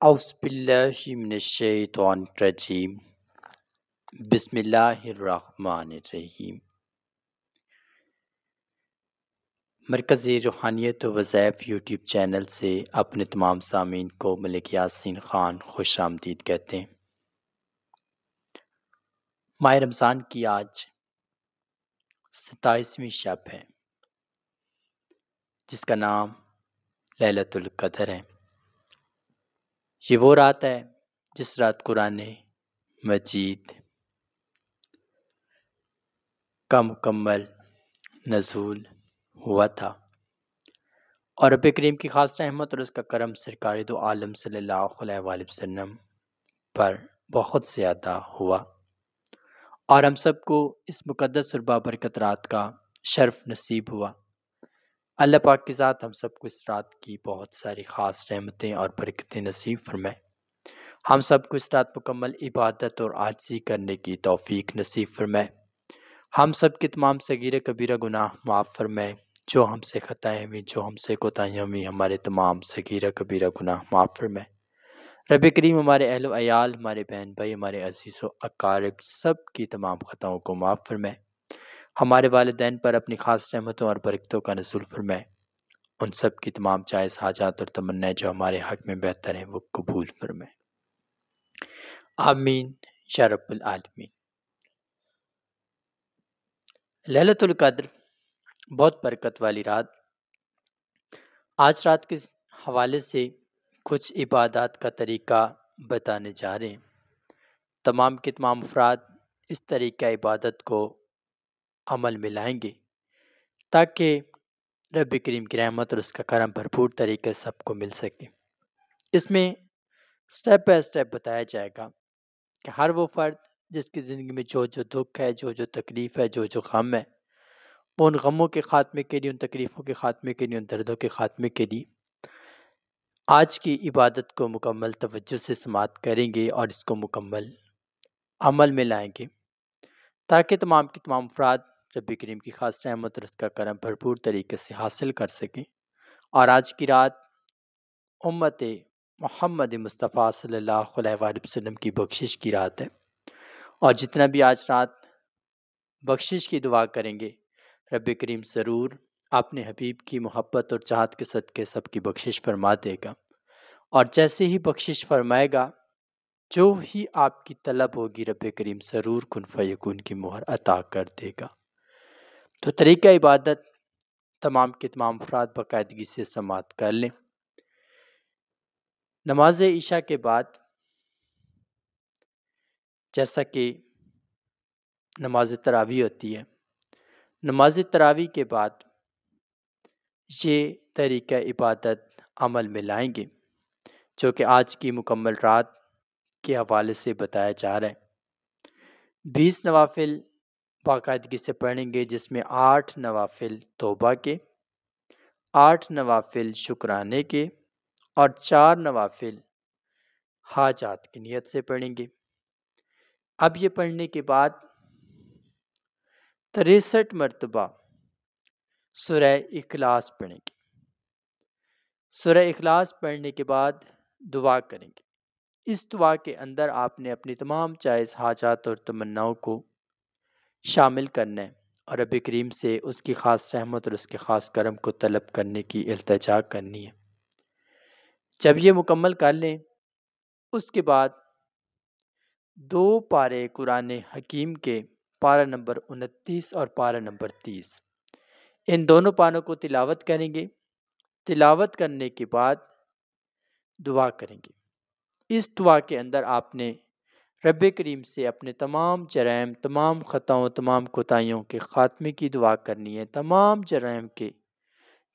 اعوذ باللہ من الشیطان الرجیم بسم اللہ الرحمن الرحیم۔ مرکزی روحانیت و وظائف یوٹیوب چینل سے اپنے تمام سامعین کو ملک یاسین خان خوش آمدید کہتے ہیں۔ ماہ رمضان کی آج 27ویں شب ہے جس کا نام لیلۃ القدر ہے۔ یہ وہ رات ہے جس رات قرآن مجید کا مکمل نزول ہوا تھا اور رب کریم کی خاص رحمت اور اس کا کرم سرکار دو عالم صلی اللہ علیہ وآلہ وسلم پر بہت زیادہ ہوا اور ہم سب کو اس مقدس اور بابرکت رات کا شرف نصیب ہوا۔ اللہ پاک کی ذات ہم سب کو اس رات کی بہت ساری خاص رحمتیں اور برکتیں نصیب فرمائے۔ ہم سب کو اس رات مکمل عبادت اور عاجزی کرنے کی توفیق نصیب فرمائے۔ ہم سب کے تمام صغیرہ کبیرہ گناہ معاف فرمائے۔ جو ہم سے خطائیں ہوئیں، جو ہم سے کوتاہیاں ہوئیں، ہمارے تمام صغیرہ کبیرہ گناہ معاف فرمائے۔ رب کریم ہمارے اہل و عیال، ہمارے بہن بھائی، ہمارے عزیز و اقارب سب کی تمام خطاؤں کو معاف فرمائے۔ ہمارے والدین پر اپنی خاص رحمتوں اور برکتوں کا نزول فرمائے۔ ان سب کی تمام جائز حاجات اور تمنائیں جو ہمارے حق میں بہتر ہیں وہ قبول فرمائے۔ آمین یا رب العالمین۔ لیلۃ القدر بہت برکت والی رات۔ آج رات کے حوالے سے کچھ عبادات کا طریقہ بتانے جا رہے ہیں۔ تمام کے تمام افراد اس طریقہ عبادت کو عمل میں لائیں گے تاکہ رب کریم کی رحمت اور اس کا کرم بھرپور طریقے سب کو مل سکے۔ اس میں سٹیپ بائی سٹیپ بتایا جائے گا کہ ہر وہ فرد جس کی زندگی میں جو دکھ ہے، جو تکلیف ہے، جو غم ہے، وہ ان غموں کے خاتمے کے لیے، ان تکلیفوں کے خاتمے کے لیے، ان دردوں کے خاتمے کے لیے آج کی عبادت کو مکمل توجہ سے سماعت کریں گے اور اس کو مکمل عمل میں لائیں گے تاکہ تمام کے تمام افراد رب کریم کی خاص رحمت اور اس کا کرم بھرپور طریقے سے حاصل کر سکیں۔ اور آج کی رات امت محمد مصطفیٰ صلی اللہ علیہ وآلہ وسلم کی بخشش کی رات ہے، اور جتنا بھی آج رات بخشش کی دعا کریں گے رب کریم ضرور اپنے حبیب کی محبت اور چاہت کے صدقے سب کی بخشش فرما دے گا، اور جیسے ہی بخشش فرمائے گا جو ہی آپ کی طلب ہوگی رب کریم ضرور کن فیکون کی مہر عطا کر دے گا۔ تو طریقہ عبادت تمام کے تمام افراد باقاعدگی سے سماعت کر لیں۔ نماز عشاء کے بعد جیسا کہ نماز تراویح ہوتی ہے، نماز تراویح کے بعد یہ طریقہ عبادت عمل میں لائیں گے جو کہ آج کی مکمل رات کے حوالے سے بتایا جا رہا ہے۔ 20 نوافل باقاعدگی سے پڑھیں گے، جس میں 8 نوافل توبہ کے، 8 نوافل شکرانے کے اور 4 نوافل حاجات کی نیت سے پڑھیں گے۔ اب یہ پڑھنے کے بعد 63 مرتبہ سورہ اخلاص پڑھیں گے۔ سورہ اخلاص پڑھنے کے بعد دعا کریں گے۔ اس دعا کے اندر آپ نے اپنی تمام جائز حاجات اور تمناؤں کو شامل کرنا ہے اور رب کریم سے اس کی خاص رحمت اور اس کے خاص کرم کو طلب کرنے کی التجا کرنی ہے۔ جب یہ مکمل کر لیں اس کے بعد 2 پارے قرآن حکیم کے پارہ نمبر 29 اور پارہ نمبر 30 ان دونوں پاروں کو تلاوت کریں گے۔ تلاوت کرنے کے بعد دعا کریں گے۔ اس دعا کے اندر آپ نے رب کریم سے اپنے تمام جرائم، تمام خطاؤں، تمام کوتاہیوں کے خاتمے کی دعا کرنی ہے۔ تمام جرائم کے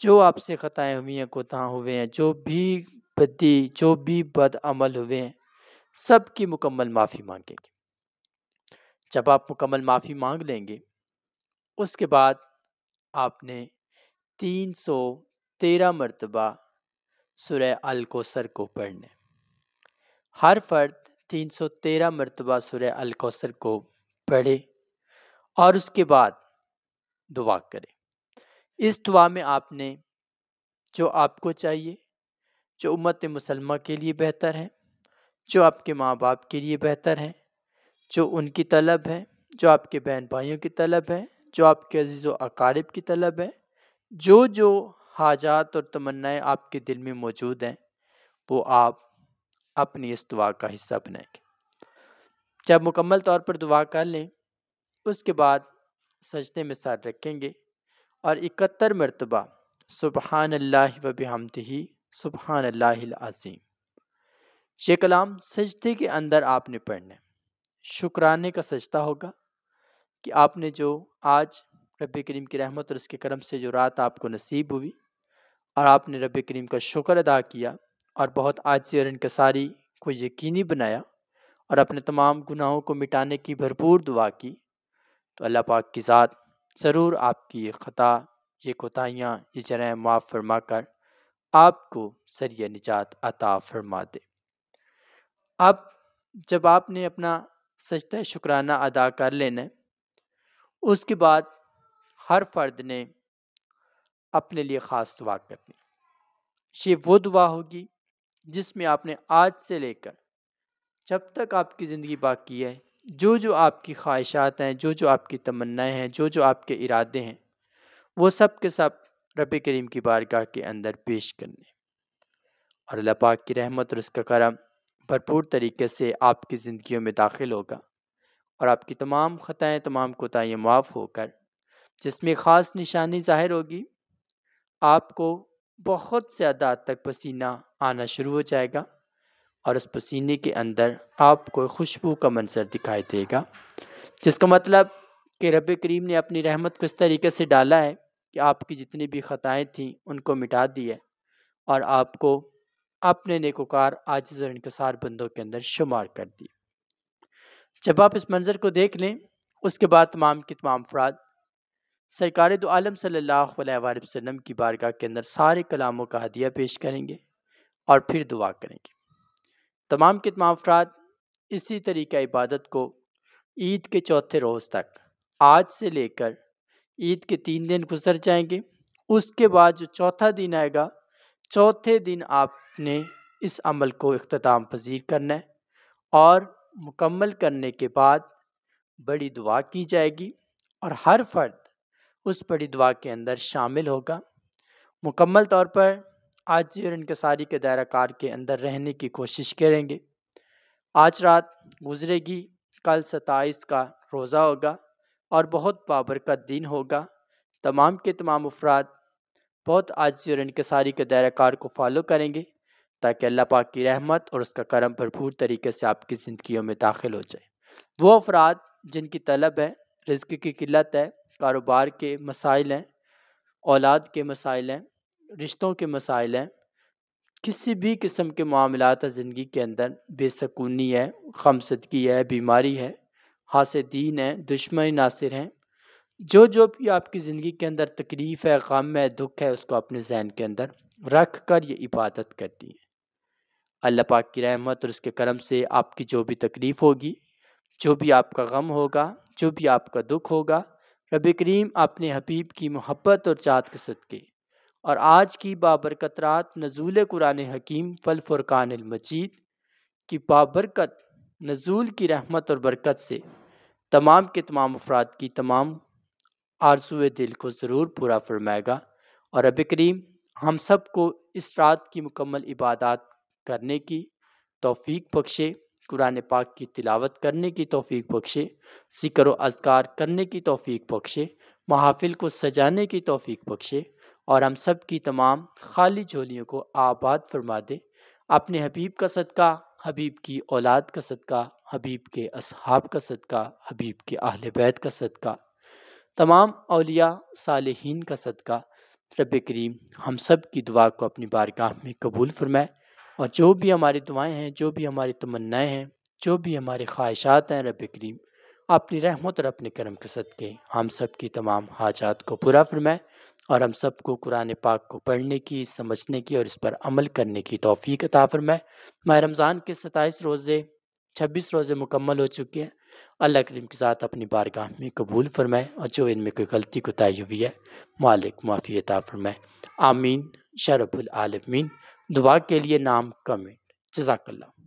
جو آپ سے خطائیں ہوئی ہیں، کوتاہ ہوئے ہیں، جو بھی بدی، جو بھی بد عمل ہوئے ہیں، سب کی مکمل معافی مانگیں گے۔ جب آپ مکمل معافی مانگ لیں گے اس کے بعد آپ نے 313 مرتبہ سورہ الکوثر کو پڑھنا ہے۔ ہر فرد 313 مرتبہ سورہ الکوثر کو پڑھے اور اس کے بعد دعا کرے۔ اس دعا میں آپ نے جو آپ کو چاہیے، جو امت مسلمہ کے لیے بہتر ہیں، جو آپ کے ماں باپ کے لیے بہتر ہیں، جو ان کی طلب ہے، جو آپ کے بہن بھائیوں کی طلب ہے، جو آپ کے عزیز و اقارب کی طلب ہے، جو حاجات اور تمنائیں آپ کے دل میں موجود ہیں، وہ آپ اپنی اس دعا کا حصہ بنائیں گے۔ جب مکمل طور پر دعا کر لیں، اس کے بعد سجدے میں سر رکھیں گے اور 71 مرتبہ سبحان اللہ و بحمدہ سبحان اللہ العظیم یہ کلام سجدے کے اندر آپ نے پڑھنا ہے۔ شکرانے کا سجدہ ہوگا کہ آپ نے جو آج رب کریم کی رحمت اور اس کے کرم سے جو رات آپ کو نصیب ہوئی اور آپ نے رب کریم کا شکر ادا کیا اور بہت عاجزی اور انکساری کو یقینی بنایا اور اپنے تمام گناہوں کو مٹانے کی بھرپور دعا کی، تو اللہ پاک کی ذات ضرور آپ کی یہ خطا، یہ کوتاہیاں، یہ جرائم معاف فرما کر آپ کو ذریعہ نجات عطا فرما دے۔ اب جب آپ نے اپنا سجدہ شکرانہ ادا کر لینا ہے، اس کے بعد ہر فرد نے اپنے لیے خاص دعا کرنی۔ یہ وہ دعا ہوگی جس میں آپ نے آج سے لے کر جب تک آپ کی زندگی باقی ہے، جو آپ کی خواہشات ہیں، جو آپ کی تمنائیں ہیں، جو آپ کے ارادے ہیں، وہ سب کے سب رب کریم کی بارگاہ کے اندر پیش کرنے، اور اللہ پاک کی رحمت اور اس کا کرم بھرپور طریقے سے آپ کی زندگیوں میں داخل ہوگا اور آپ کی تمام خطائیں، تمام کوتاہیاں معاف ہو کر جس میں خاص نشانی ظاہر ہوگی، آپ کو بہت زیادہ حد تک پسینہ آنا شروع ہو جائے گا اور اس پسینے کے اندر آپ کو خوشبو کا منظر دکھائی دے گا، جس کا مطلب کہ رب کریم نے اپنی رحمت کو اس طریقے سے ڈالا ہے کہ آپ کی جتنی بھی خطائیں تھیں ان کو مٹا دی ہے اور آپ کو اپنے نیکوکار عاجز اور انکسار بندوں کے اندر شمار کر دی۔ جب آپ اس منظر کو دیکھ لیں، اس کے بعد تمام کے تمام افراد سرکار دو عالم صلی اللہ علیہ وآلہ وسلم کی بارگاہ کے اندر سارے کلاموں کا ہدیہ پیش کریں گے اور پھر دعا کریں گے۔ تمام کے تمام افراد اسی طریقہ عبادت کو عید کے چوتھے روز تک، آج سے لے کر عید کے 3 دن گزر جائیں گے، اس کے بعد جو چوتھا دن آئے گا، چوتھے دن آپ نے اس عمل کو اختتام پذیر کرنا ہے اور مکمل کرنے کے بعد بڑی دعا کی جائے گی اور ہر فرد اس بڑی دعا کے اندر شامل ہوگا۔ مکمل طور پر عاجزی اور انکساری کے دائرہ کار کے اندر رہنے کی کوشش کریں گے۔ آج رات گزرے گی، کل 27 کا روزہ ہوگا اور بہت بابرکت دن ہوگا۔ تمام کے تمام افراد بہت عاجزی اور انکساری کے دائرہ کار کو فالو کریں گے تاکہ اللہ پاک کی رحمت اور اس کا کرم بھرپور طریقے سے آپ کی زندگیوں میں داخل ہو جائے۔ وہ افراد جن کی طلب ہے، رزق کی قلت ہے، کاروبار کے مسائل ہیں، اولاد کے مسائل ہیں، رشتوں کے مسائل ہیں، کسی بھی قسم کے معاملات زندگی کے اندر بے سکونی ہے، غمزدگی ہے، بیماری ہے، حاسدین ہے، دشمن ناصر ہیں، جو بھی آپ کی زندگی کے اندر تکلیف ہے، غم ہے، دکھ ہے، اس کو اپنے ذہن کے اندر رکھ کر یہ عبادت کرتی ہے۔ اللہ پاک کی رحمت اور اس کے کرم سے آپ کی جو بھی تکلیف ہوگی، جو بھی آپ کا غم ہوگا، جو بھی آپ کا دکھ ہوگا، رب کریم اپنے حبیب کی محبت اور چاہت کے صدقے اور آج کی بابرکت رات نزول قرآن حکیم والفرقان المجید کی بابرکت نزول کی رحمت اور برکت سے تمام کے تمام افراد کی تمام آرزوئے دل کو ضرور پورا فرمائے گا اور رب کریم ہم سب کو اس رات کی مکمل عبادات کرنے کی توفیق بخشے، قرآن پاک کی تلاوت کرنے کی توفیق بخشے، ذکر و اذکار کرنے کی توفیق بخشے، محافل کو سجانے کی توفیق بخشے اور ہم سب کی تمام خالی جھولیوں کو آباد فرما دے۔ اپنے حبیب کا صدقہ، حبیب کی اولاد کا صدقہ، حبیب کے اصحاب کا صدقہ، حبیب کے اہل بیت کا صدقہ، تمام اولیاء صالحین کا صدقہ، رب کریم ہم سب کی دعا کو اپنی بارگاہ میں قبول فرمائے اور جو بھی ہماری دعائیں ہیں، جو بھی ہماری تمنائیں ہیں، جو بھی ہماری خواہشات ہیں، رب کریم اپنی رحمت اور اپنے کرم کے صدقے ہم سب کی تمام حاجات کو پورا فرمائے اور ہم سب کو قرآن پاک کو پڑھنے کی، سمجھنے کی اور اس پر عمل کرنے کی توفیق عطا فرمائے۔ ماہ رمضان کے 27 روزے، 26 روزے مکمل ہو چکے ہیں، اللہ کریم کی ذات اپنی بارگاہ میں قبول فرمائے اور جو ان میں کوئی غلطی کوتاہی ہوئی ہے، مالک معافی عطا فرمائے۔ آمین یا رب العالمین۔ دعا کے لیے نام کمنٹ۔ جزاک اللہ۔